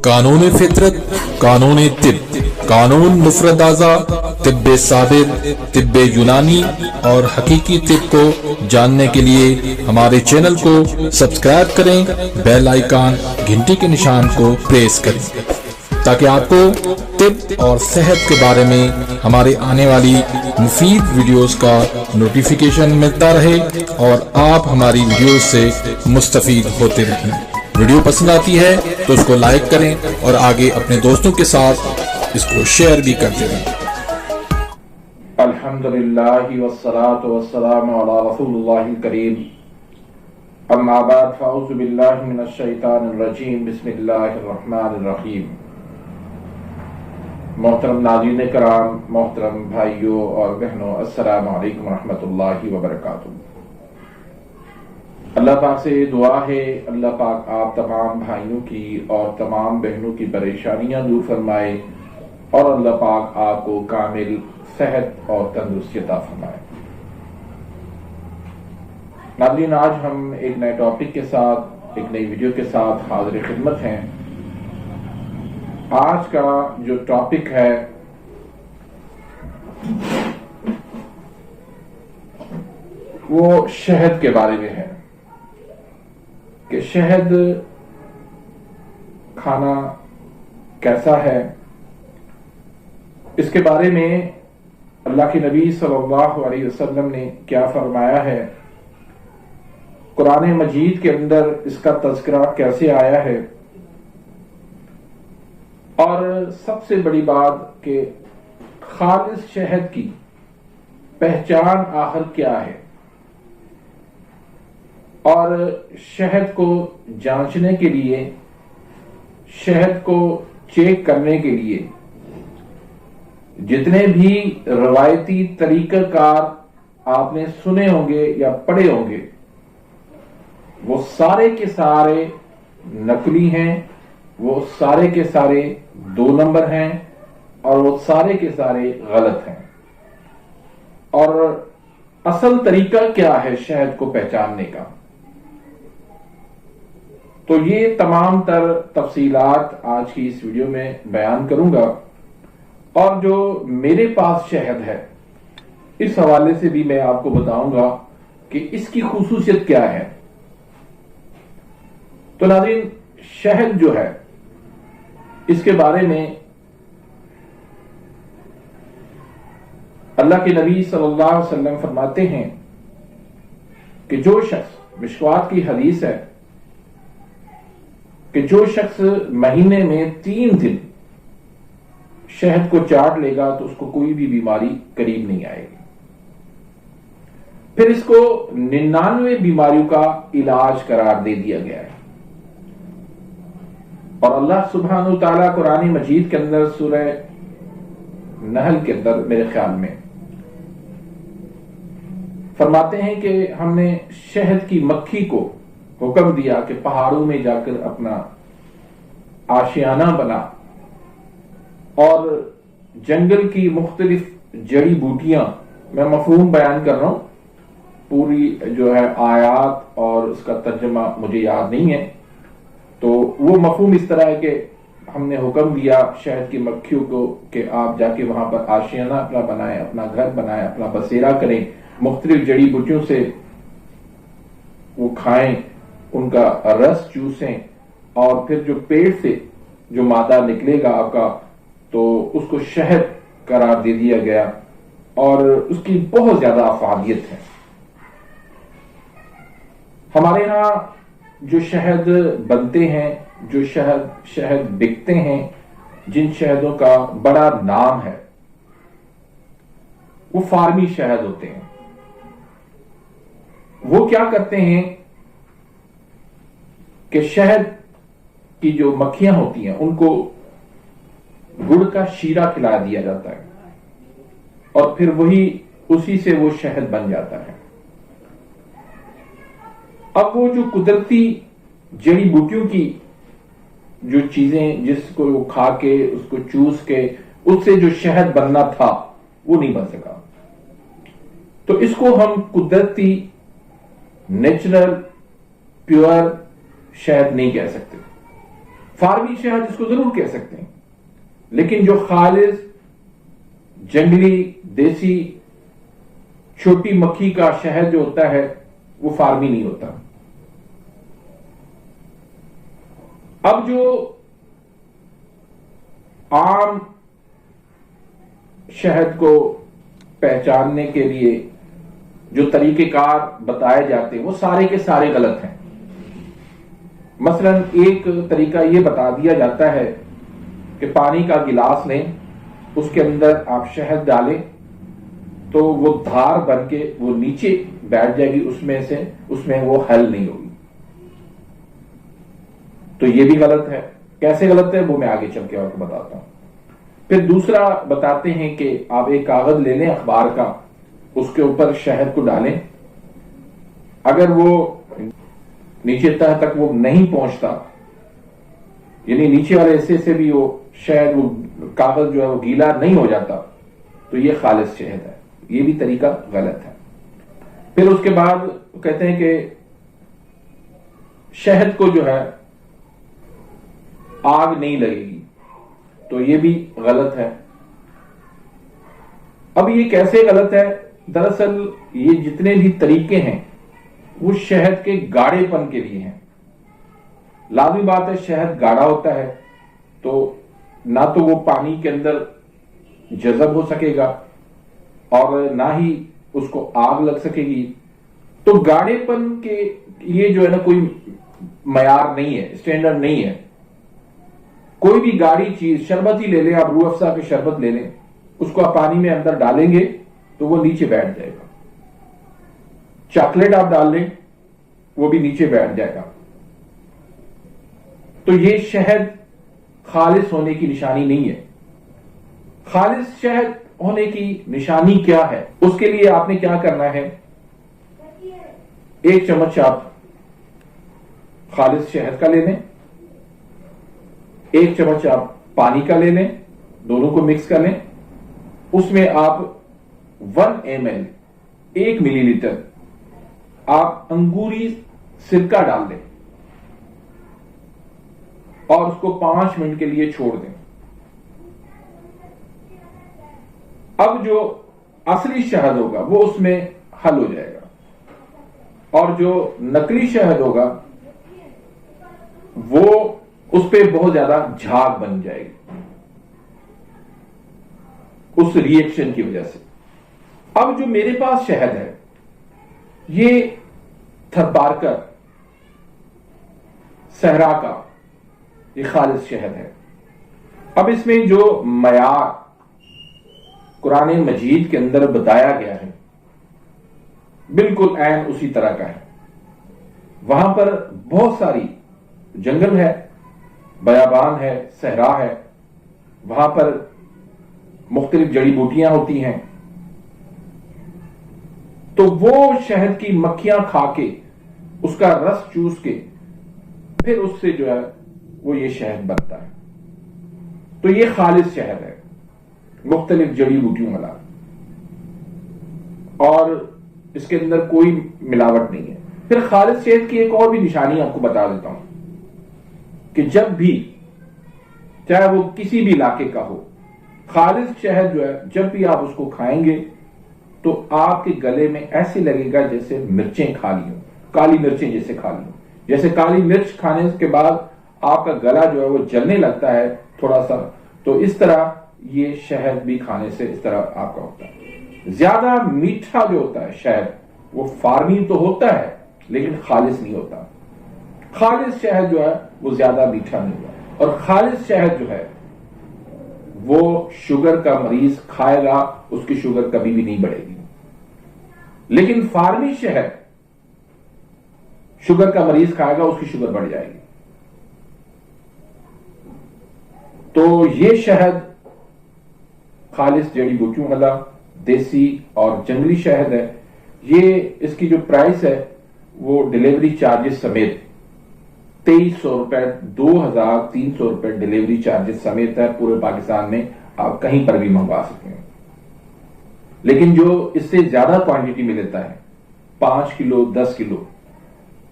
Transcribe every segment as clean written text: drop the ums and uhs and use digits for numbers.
قانون فطرت، قانون طب، قانون مفرد اعضاء، طب ثابت، طب یونانی اور حقیقی طب کو جاننے کے لیے ہمارے چینل کو سبسکرائب کریں، بیل آئیکن گھنٹی کے نشان کو پریس کریں تاکہ آپ کو طب اور صحت کے بارے میں ہمارے آنے والی مفید ویڈیوز کا نوٹیفیکیشن ملتا رہے اور آپ ہماری ویڈیوز سے مستفید ہوتے رہیں۔ ویڈیو پسند آتی ہے تو اس کو لائک کریں اور آگے اپنے دوستوں کے ساتھ اس کو شیئر بھی کرتے رہیں۔ الحمدللہ والصلاة والسلام علی رسول اللہ الکریم، اما بعد فاعوذ باللہ من الشیطان الرجیم، بسم اللہ الرحمن الرحیم۔ محترم ناظرین کرام، محترم بھائیوں اور بہنوں، السلام علیکم ورحمۃ اللہ وبرکاتہ۔ اللہ پاک سے دعا ہے اللہ پاک آپ تمام بھائیوں کی اور تمام بہنوں کی پریشانیاں دور فرمائے اور اللہ پاک آپ کو کامل صحت اور تندرستی عطا فرمائے۔ ناظرین، آج ہم ایک نئے ٹاپک کے ساتھ، ایک نئی ویڈیو کے ساتھ حاضر خدمت ہیں۔ آج کا جو ٹاپک ہے وہ شہد کے بارے میں ہے کہ شہد کھانا کیسا ہے۔ اس کے بارے میں اللہ کے نبی صلی اللہ علیہ وسلم نے کیا فرمایا ہے، قرآن مجید کے اندر اس کا تذکرہ کیسے آیا ہے، اور سب سے بڑی بات کہ خالص شہد کی پہچان آخر کیا ہے، اور شہد کو جانچنے کے لیے، شہد کو چیک کرنے کے لیے جتنے بھی روایتی طریقہ کار آپ نے سنے ہوں گے یا پڑھے ہوں گے، وہ سارے کے سارے نقلی ہیں، وہ سارے کے سارے 2 نمبر ہیں، اور وہ سارے کے سارے غلط ہیں۔ اور اصل طریقہ کیا ہے شہد کو پہچاننے کا، تو یہ تمام تر تفصیلات آج کی اس ویڈیو میں بیان کروں گا، اور جو میرے پاس شہد ہے اس حوالے سے بھی میں آپ کو بتاؤں گا کہ اس کی خصوصیت کیا ہے۔ تو ناظرین، شہد جو ہے اس کے بارے میں اللہ کے نبی صلی اللہ علیہ وسلم فرماتے ہیں کہ جو شخص، مشکوات کی حدیث ہے کہ جو شخص مہینے میں 3 دن شہد کو چاٹ لے گا تو اس کو کوئی بھی بیماری قریب نہیں آئے گی۔ پھر اس کو 99 بیماریوں کا علاج قرار دے دیا گیا ہے۔ اور اللہ سبحانہ وتعالی قرآن مجید کے اندر سورہ نحل کے اندر میرے خیال میں فرماتے ہیں کہ ہم نے شہد کی مکھی کو حکم دیا کہ پہاڑوں میں جا کر اپنا آشیانہ بنا اور جنگل کی مختلف جڑی بوٹیاں، میں مفہوم بیان کر رہا ہوں، پوری جو ہے آیات اور اس کا ترجمہ مجھے یاد نہیں ہے، تو وہ مفہوم اس طرح ہے کہ ہم نے حکم دیا شہد کی مکھیوں کو کہ آپ جا کے وہاں پر آشیانہ اپنا بنائیں، اپنا گھر بنائیں، اپنا بسیرا کریں، مختلف جڑی بوٹیوں سے وہ کھائیں، ان کا رس چوسیں، اور پھر جو پیٹ سے جو مادہ نکلے گا آپ کا تو اس کو شہد قرار دے دیا گیا، اور اس کی بہت زیادہ افادیت ہے۔ ہمارے ہاں جو شہد بنتے ہیں، جو شہد بکتے ہیں، جن شہدوں کا بڑا نام ہے، وہ فارمی شہد ہوتے ہیں۔ وہ کیا کرتے ہیں کہ شہد کی جو مکھیاں ہوتی ہیں ان کو گڑ کا شیرہ کھلا دیا جاتا ہے، اور پھر وہی اسی سے وہ شہد بن جاتا ہے۔ اب وہ جو قدرتی جڑی بوٹیوں کی جو چیزیں، جس کو وہ کھا کے، اس کو چوس کے اس سے جو شہد بننا تھا وہ نہیں بن سکا، تو اس کو ہم قدرتی نیچرل پیور شہد نہیں کہہ سکتے، فارمی شہد اس کو ضرور کہہ سکتے ہیں، لیکن جو خالص جنگلی دیسی چھوٹی مکھی کا شہد جو ہوتا ہے وہ فارمی نہیں ہوتا۔ اب جو عام شہد کو پہچاننے کے لیے جو طریقہ کار بتائے جاتے ہیں وہ سارے کے سارے غلط ہیں۔ مثلا ایک طریقہ یہ بتا دیا جاتا ہے کہ پانی کا گلاس لیں، اس کے اندر آپ شہد ڈالیں تو وہ دھار بن کے وہ نیچے بیٹھ جائے گی، اس میں وہ حل نہیں ہوگی۔ تو یہ بھی غلط ہے۔ کیسے غلط ہے وہ میں آگے چل کے آپ کو بتاتا ہوں۔ پھر دوسرا بتاتے ہیں کہ آپ ایک کاغذ لے لیں اخبار کا، اس کے اوپر شہد کو ڈالیں، اگر وہ نیچے تہ تک وہ نہیں پہنچتا، یعنی نیچے والے حصے سے بھی وہ شہد وہ کاغذ جو ہے وہ گیلا نہیں ہو جاتا، تو یہ خالص شہد ہے۔ یہ بھی طریقہ غلط ہے۔ پھر اس کے بعد کہتے ہیں کہ شہد کو جو ہے آگ نہیں لگے گی، تو یہ بھی غلط ہے۔ اب یہ کیسے غلط ہے؟ دراصل یہ جتنے بھی طریقے ہیں وہ شہد کے گاڑے پن کے لیے ہیں۔ لازمی بات ہے شہد گاڑا ہوتا ہے تو نہ تو وہ پانی کے اندر جذب ہو سکے گا اور نہ ہی اس کو آگ لگ سکے گی۔ تو گاڑے پن کے یہ جو ہے نا کوئی معیار نہیں ہے، اسٹینڈرڈ نہیں ہے۔ کوئی بھی گاڑی چیز، شربت ہی لے لیں، آپ روح افزا کے شربت لے لیں، اس کو آپ پانی میں اندر ڈالیں گے تو وہ نیچے بیٹھ جائے گا۔ چاکلیٹ آپ ڈال لیں وہ بھی نیچے بیٹھ جائے گا۔ تو یہ شہد خالص ہونے کی نشانی نہیں ہے۔ خالص شہد ہونے کی نشانی کیا ہے؟ اس کے لیے آپ نے کیا کرنا ہے؟ 1 چمچ آپ خالص شہد کا لے لیں، 1 چمچ آپ پانی کا لے لیں، دونوں کو مکس کر لیں، اس میں آپ 1 ml 1 ملی لیٹر آپ انگوری سرکہ ڈال دیں اور اس کو 5 منٹ کے لیے چھوڑ دیں۔ اب جو اصلی شہد ہوگا وہ اس میں حل ہو جائے گا، اور جو نقلی شہد ہوگا وہ اس پہ بہت زیادہ جھاگ بن جائے گی اس ری ایکشن کی وجہ سے۔ اب جو میرے پاس شہد ہے یہ تھرپارکر صحرا کا یہ خالص شہد ہے۔ اب اس میں جو معیار قرآن مجید کے اندر بتایا گیا ہے بالکل عین اسی طرح کا ہے۔ وہاں پر بہت ساری جنگل ہے، بیابان ہے، صحرا ہے، وہاں پر مختلف جڑی بوٹیاں ہوتی ہیں، تو وہ شہد کی مکھیاں کھا کے اس کا رس چوس کے پھر اس سے جو ہے وہ یہ شہد بنتا ہے۔ تو یہ خالص شہد ہے، مختلف جڑی بوٹیوں والا، اور اس کے اندر کوئی ملاوٹ نہیں ہے۔ پھر خالص شہد کی ایک اور بھی نشانی آپ کو بتا دیتا ہوں کہ جب بھی چاہے وہ کسی بھی علاقے کا ہو، خالص شہد جو ہے جب بھی آپ اس کو کھائیں گے تو آپ کے گلے میں ایسے لگے گا جیسے مرچیں کھا لی ہوں، کالی مرچیں جیسے کھا لی ہوں۔ جیسے کالی مرچ کھانے کے بعد آپ کا گلا جو ہے وہ جلنے لگتا ہے تھوڑا سا، تو اس طرح یہ شہد بھی کھانے سے اس طرح آپ کا ہوتا ہے۔ زیادہ میٹھا جو ہوتا ہے شہد وہ فارمی تو ہوتا ہے لیکن خالص نہیں ہوتا۔ خالص شہد جو ہے وہ زیادہ میٹھا نہیں ہوتا، اور خالص شہد جو ہے وہ شوگر کا مریض کھائے گا اس کی شوگر کبھی بھی نہیں بڑھے گی، لیکن فارمی شہد شوگر کا مریض کھائے گا اس کی شوگر بڑھ جائے گی۔ تو یہ شہد خالص جڑی بوٹیوں والا دیسی اور جنگلی شہد ہے۔ یہ اس کی جو پرائس ہے وہ ڈیلیوری چارجز سمیت 2300 روپے، 2300 روپے ڈیلیوری چارجز سمیت ہے۔ پورے پاکستان میں آپ کہیں پر بھی منگوا سکتے ہیں، لیکن جو اس سے زیادہ کوانٹٹی میں لیتا ہے 5 کلو 10 کلو،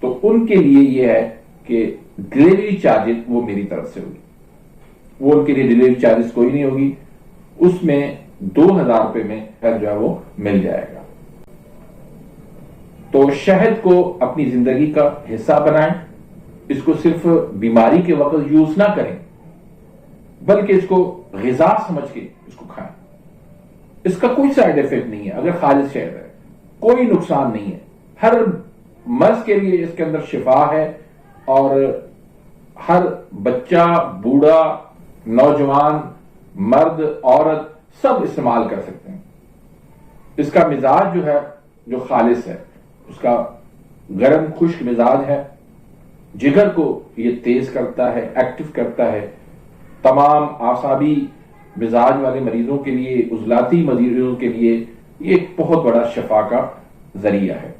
تو ان کے لیے یہ ہے کہ ڈلیوری چارجز وہ میری طرف سے ہوگی، وہ ان کے لیے ڈلیوری چارجز کوئی نہیں ہوگی، اس میں 2000 روپے میں خیر جو ہے وہ مل جائے گا۔ تو شہد کو اپنی زندگی کا حصہ بنائیں، اس کو صرف بیماری کے وقت یوز نہ کریں بلکہ اس کو غذا سمجھ کے اس کو کھائیں۔ اس کا کوئی سائیڈ ایفیکٹ نہیں ہے، اگر خالص شہد ہے کوئی نقصان نہیں ہے، ہر مرض کے لیے اس کے اندر شفا ہے، اور ہر بچہ، بوڑھا، نوجوان، مرد، عورت سب استعمال کر سکتے ہیں۔ اس کا مزاج جو ہے جو خالص ہے، اس کا گرم خشک مزاج ہے، جگر کو یہ تیز کرتا ہے، ایکٹیو کرتا ہے، تمام اعصابی مزاج والے مریضوں کے لیے، عضلاتی مریضوں کے لیے یہ ایک بہت بڑا شفا کا ذریعہ ہے۔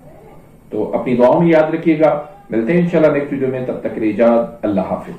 تو اپنی دعاؤں میں یاد رکھیے گا، ملتے ہیں انشاءاللہ نیکسٹ ویڈیو میں، تب تک کے لیے اجازت، اللہ حافظ۔